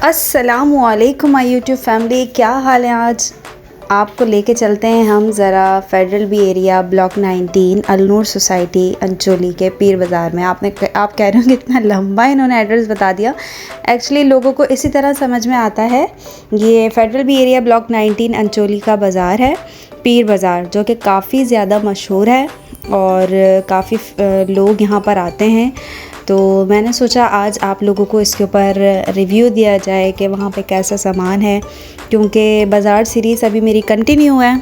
अस्सलामुअलैकुम my YouTube family, क्या हाल है। आज आपको लेके चलते हैं हम ज़रा federal B area block 19 Alnoor society Ancholi के पीर बाज़ार में। आप कह रहे हो इतना लंबा इन्होंने एड्रेस बता दिया। एक्चुअली लोगों को इसी तरह समझ में आता है। ये federal B area block 19 Ancholi का बाज़ार है, पीर बाज़ार, जो कि काफ़ी ज़्यादा मशहूर है और काफ़ी लोग यहाँ पर आते हैं। तो मैंने सोचा आज आप लोगों को इसके ऊपर रिव्यू दिया जाए कि वहाँ पे कैसा सामान है, क्योंकि बाज़ार सीरीज़ अभी मेरी कंटिन्यू है,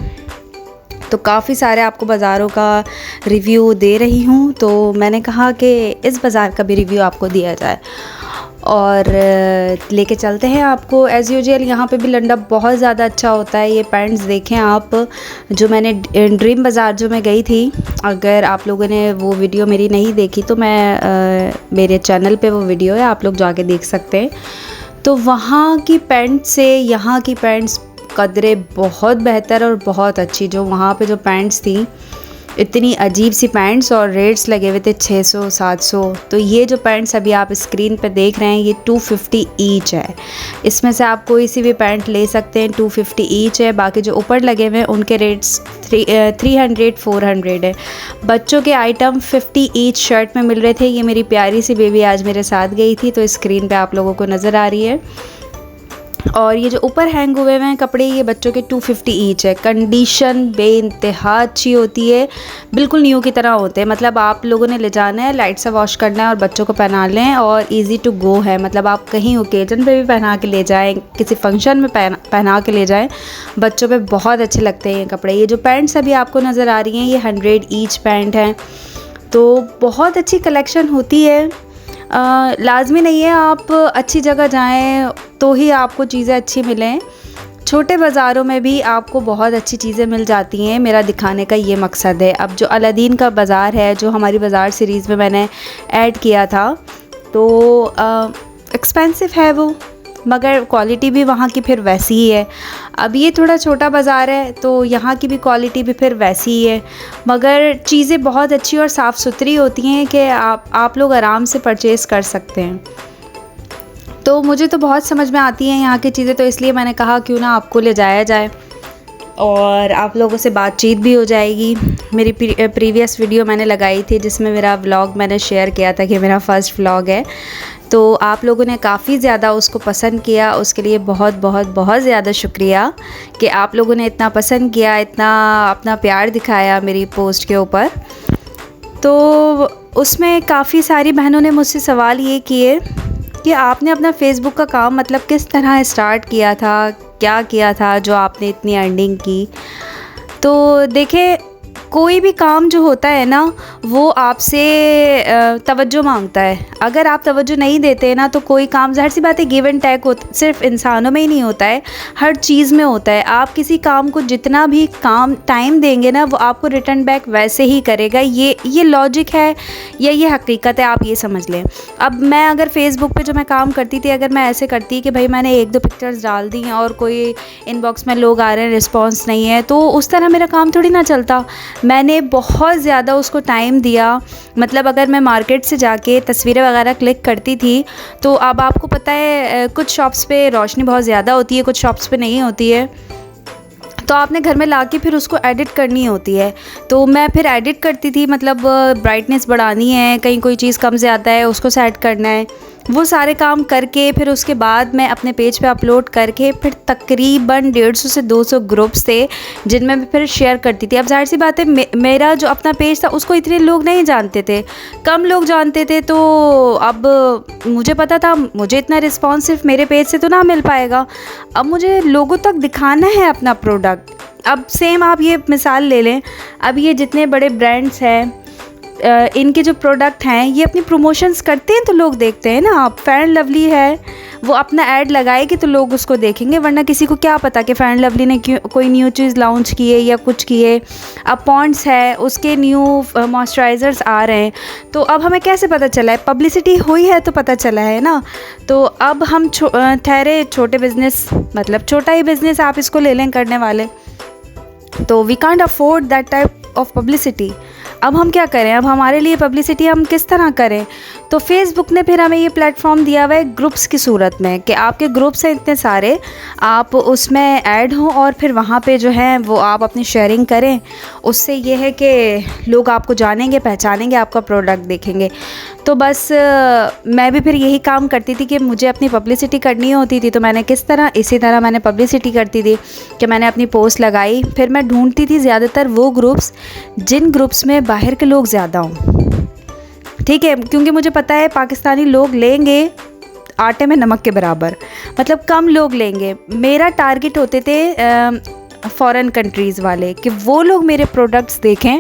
तो काफ़ी सारे आपको बाज़ारों का रिव्यू दे रही हूँ। तो मैंने कहा कि इस बाज़ार का भी रिव्यू आपको दिया जाए और लेके चलते हैं आपको। एज़ यूजुअल यहाँ पे भी लंडा बहुत ज़्यादा अच्छा होता है। ये पैंट्स देखें आप, जो मैंने ड्रीम बाज़ार जो मैं गई थी, अगर आप लोगों ने वो वीडियो मेरी नहीं देखी तो मैं मेरे चैनल पे वो वीडियो है, आप लोग जाके देख सकते हैं। तो वहाँ की पैंट से यहाँ की पैंट्स कदरें बहुत बेहतर और बहुत अच्छी। जो वहाँ पे जो पैंट्स थी, इतनी अजीब सी पैंट्स और रेट्स लगे हुए थे 600-700। तो ये जो पैंट्स अभी आप स्क्रीन पे देख रहे हैं ये 250 ईच है। इसमें से आप कोई सी भी पैंट ले सकते हैं, 250 ईच है। बाकी जो ऊपर लगे हुए हैं उनके रेट्स 300-400 है। बच्चों के आइटम 50 ईच शर्ट में मिल रहे थे। ये मेरी प्यारी सी बेबी आज मेरे साथ गई थी, तो स्क्रीन पे आप लोगों को नज़र आ रही है। और ये जो ऊपर हैंग हुए हैं कपड़े, ये बच्चों के 250 ईच है। कंडीशन बेइंतहा अच्छी होती है, बिल्कुल न्यू की तरह होते हैं। मतलब आप लोगों ने ले जाना है, लाइट से वॉश करना है और बच्चों को पहना लें, और इजी टू गो है। मतलब आप कहीं ओकेजन पे भी पहना के ले जाएं, किसी फंक्शन में पहना के ले जाएं, बच्चों पे बहुत अच्छे लगते हैं ये कपड़े। ये जो पैंट्स अभी आपको नज़र आ रही हैं ये 100 ईच पैंट हैं, तो बहुत अच्छी कलेक्शन होती है। लाजमी नहीं है आप अच्छी जगह जाएं तो ही आपको चीज़ें अच्छी मिलें। छोटे बाज़ारों में भी आपको बहुत अच्छी चीज़ें मिल जाती हैं। मेरा दिखाने का ये मकसद है। अब जो अलादीन का बाज़ार है, जो हमारी बाज़ार सीरीज़ में मैंने ऐड किया था, तो एक्सपेंसिव है वो, मगर क्वालिटी भी वहाँ की फिर वैसी ही है। अब ये थोड़ा छोटा बाज़ार है तो यहाँ की भी क्वालिटी भी फिर वैसी ही है, मगर चीज़ें बहुत अच्छी और साफ़ सुथरी होती हैं कि आप लोग आराम से परचेज़ कर सकते हैं। तो मुझे तो बहुत समझ में आती हैं यहाँ की चीज़ें, तो इसलिए मैंने कहा क्यों ना आपको ले जाया जाए और आप लोगों से बातचीत भी हो जाएगी। मेरी प्रीवियस वीडियो मैंने लगाई थी जिसमें मेरा व्लॉग मैंने शेयर किया था कि मेरा फ़र्स्ट व्लॉग है, तो आप लोगों ने काफ़ी ज़्यादा उसको पसंद किया। उसके लिए बहुत बहुत बहुत ज़्यादा शुक्रिया कि आप लोगों ने इतना पसंद किया, इतना अपना प्यार दिखाया मेरी पोस्ट के ऊपर। तो उसमें काफ़ी सारी बहनों ने मुझसे सवाल ये किए कि आपने अपना फ़ेसबुक का काम मतलब किस तरह स्टार्ट किया था, क्या किया था जो आपने इतनी अर्निंग की। तो देखिए, कोई भी काम जो होता है ना, वो आपसे तवज्जो मांगता है। अगर आप तवज्जो नहीं देते ना तो कोई काम, ज़ाहिर सी बात है, गिव एंड टेक होता, सिर्फ इंसानों में ही नहीं होता है, हर चीज़ में होता है। आप किसी काम को जितना भी काम टाइम देंगे ना, वो आपको रिटर्न बैक वैसे ही करेगा। ये लॉजिक है या ये हकीकत है, आप ये समझ लें। अब मैं अगर फेसबुक पे जो मैं काम करती थी, अगर मैं ऐसे करती कि भाई मैंने 1-2 पिक्चर्स डाल दी और कोई इनबॉक्स में लोग आ रहे हैं, रिस्पॉन्स नहीं है, तो उस तरह मेरा काम थोड़ी ना चलता। मैंने बहुत ज़्यादा उसको टाइम दिया। मतलब अगर मैं मार्केट से जाके तस्वीरें वगैरह क्लिक करती थी, तो अब आपको पता है कुछ शॉप्स पे रोशनी बहुत ज़्यादा होती है, कुछ शॉप्स पे नहीं होती है, तो आपने घर में लाके फिर उसको एडिट करनी होती है। तो मैं फिर एडिट करती थी, मतलब ब्राइटनेस बढ़ानी है, कहीं कोई चीज़ कम ज़्यादा है उसको सेट करना है, वो सारे काम करके फिर उसके बाद मैं अपने पेज पे अपलोड करके फिर तकरीबन 150 से 200 ग्रुप्स थे जिनमें मैं फिर शेयर करती थी। अब जाहिर सी बात है, मेरा जो अपना पेज था उसको इतने लोग नहीं जानते थे, कम लोग जानते थे। तो अब मुझे पता था मुझे इतना रिस्पॉन्स सिर्फ मेरे पेज से तो ना मिल पाएगा, अब मुझे लोगों तक दिखाना है अपना प्रोडक्ट। अब सेम आप ये मिसाल ले लें, अब ये जितने बड़े ब्रांड्स हैं, इनके जो प्रोडक्ट हैं ये अपनी प्रमोशंस करते हैं तो लोग देखते हैं ना। आप फेयर एंड लवली है, वो अपना ऐड लगाएगी तो लोग उसको देखेंगे, वरना किसी को क्या पता कि फेयर एंड लवली ने कोई न्यू चीज़ लॉन्च की है या कुछ की है। अब पॉन्ड्स है, उसके न्यू मॉइस्चराइज़र्स आ रहे हैं, तो अब हमें कैसे पता चला है? पब्लिसिटी हुई है तो पता चला है ना। तो अब हम ठहरे छोटे बिज़नेस, मतलब छोटा ही बिज़नेस आप इसको ले लें करने वाले, तो we can't afford that type of publicity. अब हम क्या करें, अब हमारे लिए पब्लिसिटी हम किस तरह करें? तो फेसबुक ने फिर हमें ये प्लेटफॉर्म दिया हुआ है ग्रुप्स की सूरत में कि आपके ग्रुप्स हैं इतने सारे, आप उसमें ऐड हों और फिर वहाँ पे जो है वो आप अपनी शेयरिंग करें। उससे ये है कि लोग आपको जानेंगे, पहचानेंगे, आपका प्रोडक्ट देखेंगे। तो बस मैं भी फिर यही काम करती थी कि मुझे अपनी पब्लिसिटी करनी होती थी। तो मैंने किस तरह, इसी तरह मैंने पब्लिसिटी करती थी कि मैंने अपनी पोस्ट लगाई। फिर मैं ढूंढती थी ज़्यादातर वो ग्रुप्स जिन ग्रुप्स में बाहर के लोग ज़्यादा हों, ठीक है, क्योंकि मुझे पता है पाकिस्तानी लोग लेंगे आटे में नमक के बराबर, मतलब कम लोग लेंगे। मेरा टारगेट होते थे फॉरेन कंट्रीज़ वाले कि वो लोग मेरे प्रोडक्ट्स देखें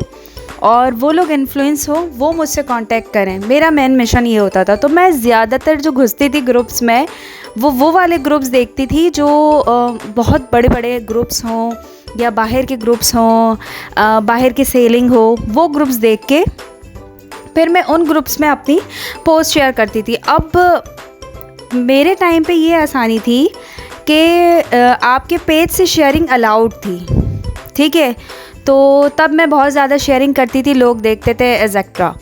और वो लोग इन्फ्लुएंस हो, वो मुझसे कांटेक्ट करें। मेरा मेन मिशन ये होता था। तो मैं ज़्यादातर जो घुसती थी ग्रुप्स में, वो वाले ग्रुप्स देखती थी जो बहुत बड़े बड़े ग्रुप्स हों या बाहर के ग्रुप्स हों, बाहर की सेलिंग हो, वो ग्रुप्स देख के फिर मैं उन ग्रुप्स में अपनी पोस्ट शेयर करती थी। अब मेरे टाइम पे ये आसानी थी कि आपके पेज से शेयरिंग अलाउड थी, ठीक है। तो तब मैं बहुत ज़्यादा शेयरिंग करती थी, लोग देखते थे एग्ज़ेट्रा।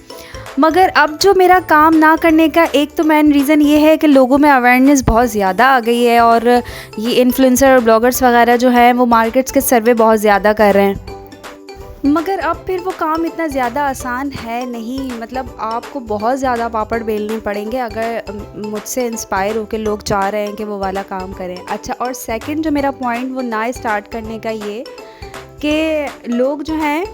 मगर अब जो मेरा काम ना करने का एक तो मेन रीज़न ये है कि लोगों में अवेयरनेस बहुत ज़्यादा आ गई है और ये इन्फ्लुएंसर और ब्लॉगर्स वगैरह जो हैं वो मार्केट्स के सर्वे बहुत ज़्यादा कर रहे हैं। मगर अब फिर वो काम इतना ज़्यादा आसान है नहीं, मतलब आपको बहुत ज़्यादा पापड़ बेलने पड़ेंगे अगर मुझसे इंस्पायर होकर लोग चाह रहे हैं कि वो वाला काम करें। अच्छा, और सेकंड जो मेरा पॉइंट वो ना स्टार्ट करने का ये कि लोग जो हैं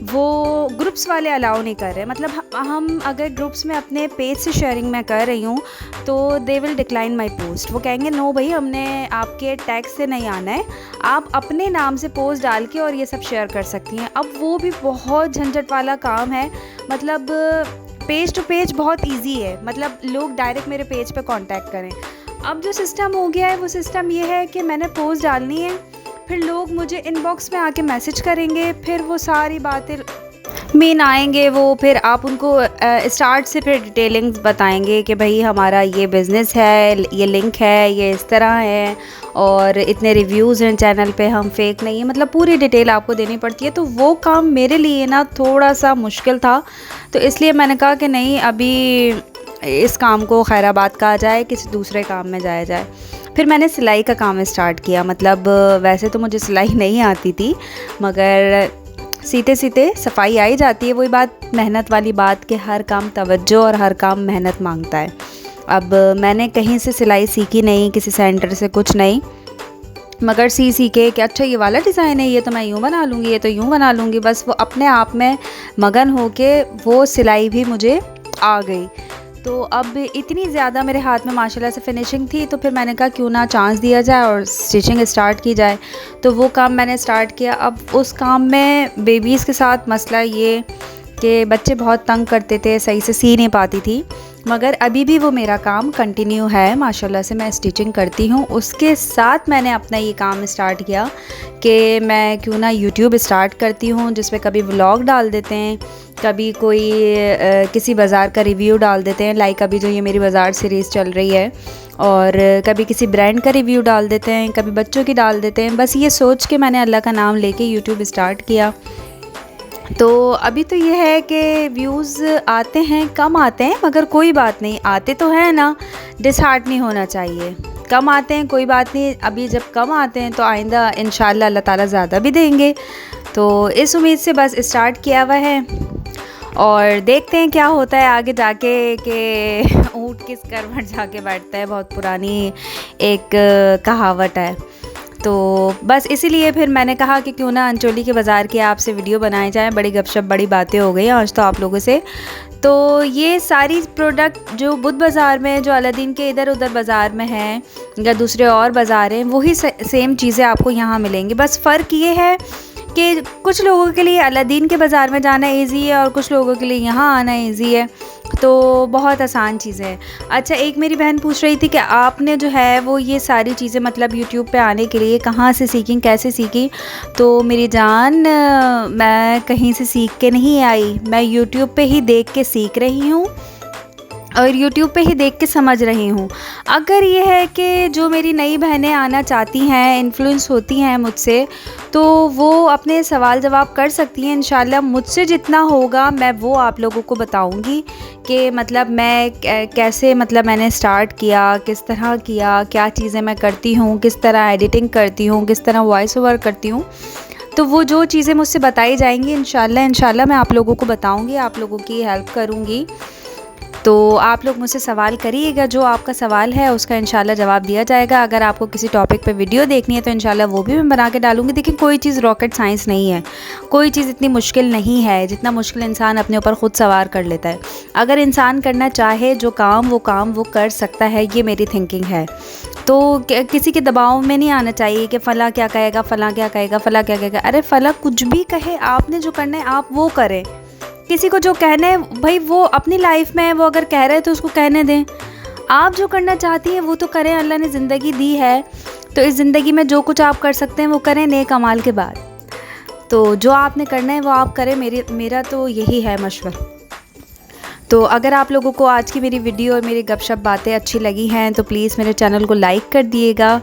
वो ग्रुप्स वाले अलाउ नहीं कर रहे। मतलब हम अगर ग्रुप्स में अपने पेज से शेयरिंग मैं कर रही हूँ तो they will decline my post. वो कहेंगे नो भाई, हमने आपके टैग से नहीं आना है, आप अपने नाम से पोस्ट डाल के और ये सब शेयर कर सकती हैं। अब वो भी बहुत झंझट वाला काम है, मतलब पेज टू पेज बहुत ईजी है, मतलब लोग डायरेक्ट मेरे पेज पे कांटेक्ट करें। अब जो सिस्टम हो गया है वो सिस्टम ये है कि मैंने पोस्ट डालनी है, फिर लोग मुझे इनबॉक्स में आके मैसेज करेंगे, फिर वो सारी बातें मेन आएंगे, वो फिर आप उनको स्टार्ट से फिर डिटेलिंग्स बताएंगे कि भाई हमारा ये बिज़नेस है, ये लिंक है, ये इस तरह है और इतने रिव्यूज़ हैं चैनल पे, हम फेक नहीं है, मतलब पूरी डिटेल आपको देनी पड़ती है। तो वो काम मेरे लिए ना थोड़ा सा मुश्किल था, तो इसलिए मैंने कहा कि नहीं, अभी इस काम को खैराबाद कहा जाए, किसी दूसरे काम में जाया जाए। फिर मैंने सिलाई का काम स्टार्ट किया। मतलब वैसे तो मुझे सिलाई नहीं आती थी, मगर सीते सीते सफाई आई जाती है। वही बात, मेहनत वाली बात कि हर काम तवज्जो और हर काम मेहनत मांगता है। अब मैंने कहीं से सिलाई सीखी नहीं, किसी सेंटर से कुछ नहीं, मगर सी के कि अच्छा ये वाला डिज़ाइन है, ये तो मैं यूँ बना लूँगी, ये तो यूँ बना लूँगी। बस वो अपने आप में मगन हो के वो सिलाई भी मुझे आ गई। तो अब इतनी ज़्यादा मेरे हाथ में माशाल्लाह से फिनिशिंग थी, तो फिर मैंने कहा क्यों ना चांस दिया जाए और स्टिचिंग स्टार्ट की जाए। तो वो काम मैंने स्टार्ट किया। अब उस काम में बेबीज़ के साथ मसला ये कि बच्चे बहुत तंग करते थे, सही से सी नहीं पाती थी, मगर अभी भी वो मेरा काम कंटिन्यू है। माशाल्लाह से मैं स्टिचिंग करती हूँ। उसके साथ मैंने अपना ये काम स्टार्ट किया कि मैं क्यों ना यूट्यूब स्टार्ट करती हूँ, जिसमें कभी व्लॉग डाल देते हैं, कभी कोई किसी बाज़ार का रिव्यू डाल देते हैं, लाइक अभी जो ये मेरी बाज़ार सीरीज़ चल रही है, और कभी किसी ब्रांड का रिव्यू डाल देते हैं, कभी बच्चों की डाल देते हैं। बस ये सोच के मैंने अल्लाह का नाम लेके यूट्यूब स्टार्ट किया। तो अभी तो ये है कि व्यूज़ आते हैं, कम आते हैं, मगर कोई बात नहीं, आते तो हैं ना, डिसहार्ट नहीं होना चाहिए। कम आते हैं कोई बात नहीं, अभी जब कम आते हैं तो आइंदा इंशाल्लाह अल्लाह ताला ज़्यादा भी देंगे। तो इस उम्मीद से बस स्टार्ट किया हुआ है और देखते हैं क्या होता है आगे जाके कि ऊँट किस करवट जाके बैठता है, बहुत पुरानी एक कहावत है। तो बस इसीलिए फिर मैंने कहा कि क्यों ना अंचोली के बाज़ार की आपसे वीडियो बनाई जाए। बड़ी गपशप बड़ी बातें हो गई आज तो आप लोगों से। तो ये सारी प्रोडक्ट जो बुध बाज़ार में, जो अलादीन के इधर उधर बाज़ार में हैं या दूसरे और बाज़ार हैं, वही सेम चीज़ें आपको यहाँ मिलेंगी। बस फ़र्क ये है कि कुछ लोगों के लिए अलादीन के बाज़ार में जाना इजी है और कुछ लोगों के लिए यहाँ आना इजी है। तो बहुत आसान चीज़ें हैं। अच्छा, एक मेरी बहन पूछ रही थी कि आपने जो है वो ये सारी चीज़ें मतलब यूट्यूब पे आने के लिए कहाँ से सीखी, कैसे सीखी? तो मेरी जान, मैं कहीं से सीख के नहीं आई, मैं यूट्यूब पे ही देख के सीख रही हूँ। और यूट्यूब पे ही देख के समझ रही हूँ। अगर ये है कि जो मेरी नई बहनें आना चाहती हैं, इन्फ्लुएंस होती हैं मुझसे, तो वो अपने सवाल जवाब कर सकती हैं। इंशाल्लाह मुझसे जितना होगा मैं वो आप लोगों को बताऊँगी कि मतलब मैं कैसे, मतलब मैंने स्टार्ट किया, किस तरह किया, क्या चीज़ें मैं करती हूँ, किस तरह एडिटिंग करती हूँ, किस तरह वॉइस ओवर करती हूँ। तो वो जो चीज़ें मुझसे बताई जाएंगी इंशाल्लाह मैं आप लोगों को बताऊँगी, आप लोगों की हेल्प करूँगी। तो आप लोग मुझसे सवाल करिएगा, जो आपका सवाल है उसका इंशाल्लाह जवाब दिया जाएगा। अगर आपको किसी टॉपिक पे वीडियो देखनी है तो इंशाल्लाह वो भी मैं बना के डालूँगी। देखिए, कोई चीज़ रॉकेट साइंस नहीं है, कोई चीज़ इतनी मुश्किल नहीं है जितना मुश्किल इंसान अपने ऊपर ख़ुद सवार कर लेता है। अगर इंसान करना चाहे जो काम वो कर सकता है, ये मेरी थिंकिंग है। तो किसी के दबाव में नहीं आना चाहिए कि फ़लाँ क्या कहेगा, फ़लाँ क्या कहेगा, फ़लाँ क्या कहेगा। अरे फ़लाँ कुछ भी कहे, आपने जो करना है आप वो करें। किसी को जो कहना है भाई वो अपनी लाइफ में है, वो अगर कह रहे हैं तो उसको कहने दें। आप जो करना चाहती हैं वो तो करें, अल्लाह ने ज़िंदगी दी है तो इस ज़िंदगी में जो कुछ आप कर सकते हैं वो करें नेक अमाल के बाद। तो जो आपने करना है वो आप करें, मेरा तो यही है मशवरा। तो अगर आप लोगों को आज की मेरी वीडियो और मेरी गपशप बातें अच्छी लगी हैं तो प्लीज़ मेरे चैनल को लाइक कर दिएगा,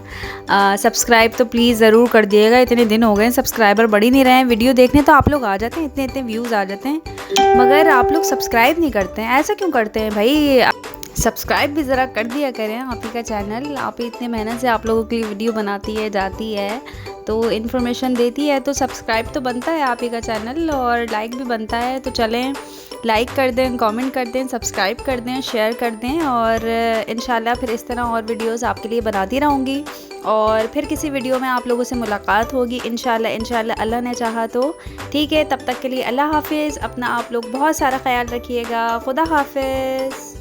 सब्सक्राइब तो प्लीज़ ज़रूर कर दिएगा। इतने दिन हो गए सब्सक्राइबर बढ़ ही नहीं रहे हैं, वीडियो देखने तो आप लोग आ जाते हैं, इतने व्यूज़ आ जाते हैं, मगर आप लोग सब्सक्राइब नहीं करते हैं। ऐसा क्यों करते हैं भाई? सब्सक्राइब भी ज़रा कर दिया करें। आप ही का चैनल, आप ही इतने मेहनत से आप लोगों के लिए वीडियो बनाती है, जाती है, तो इन्फॉर्मेशन देती है, तो सब्सक्राइब तो बनता है आप ही का चैनल, और लाइक भी बनता है। तो चलें, लाइक कर दें, कमेंट कर दें, सब्सक्राइब कर दें, शेयर कर दें, और इंशाल्लाह फिर इस तरह और वीडियोस आपके लिए बनाती रहूँगी। और फिर किसी वीडियो में आप लोगों से मुलाकात होगी इंशाल्लाह अल्लाह ने चाहा तो। ठीक है, तब तक के लिए अल्लाह हाफिज़। अपना आप लोग बहुत सारा ख्याल रखिएगा। खुदा हाफिज़।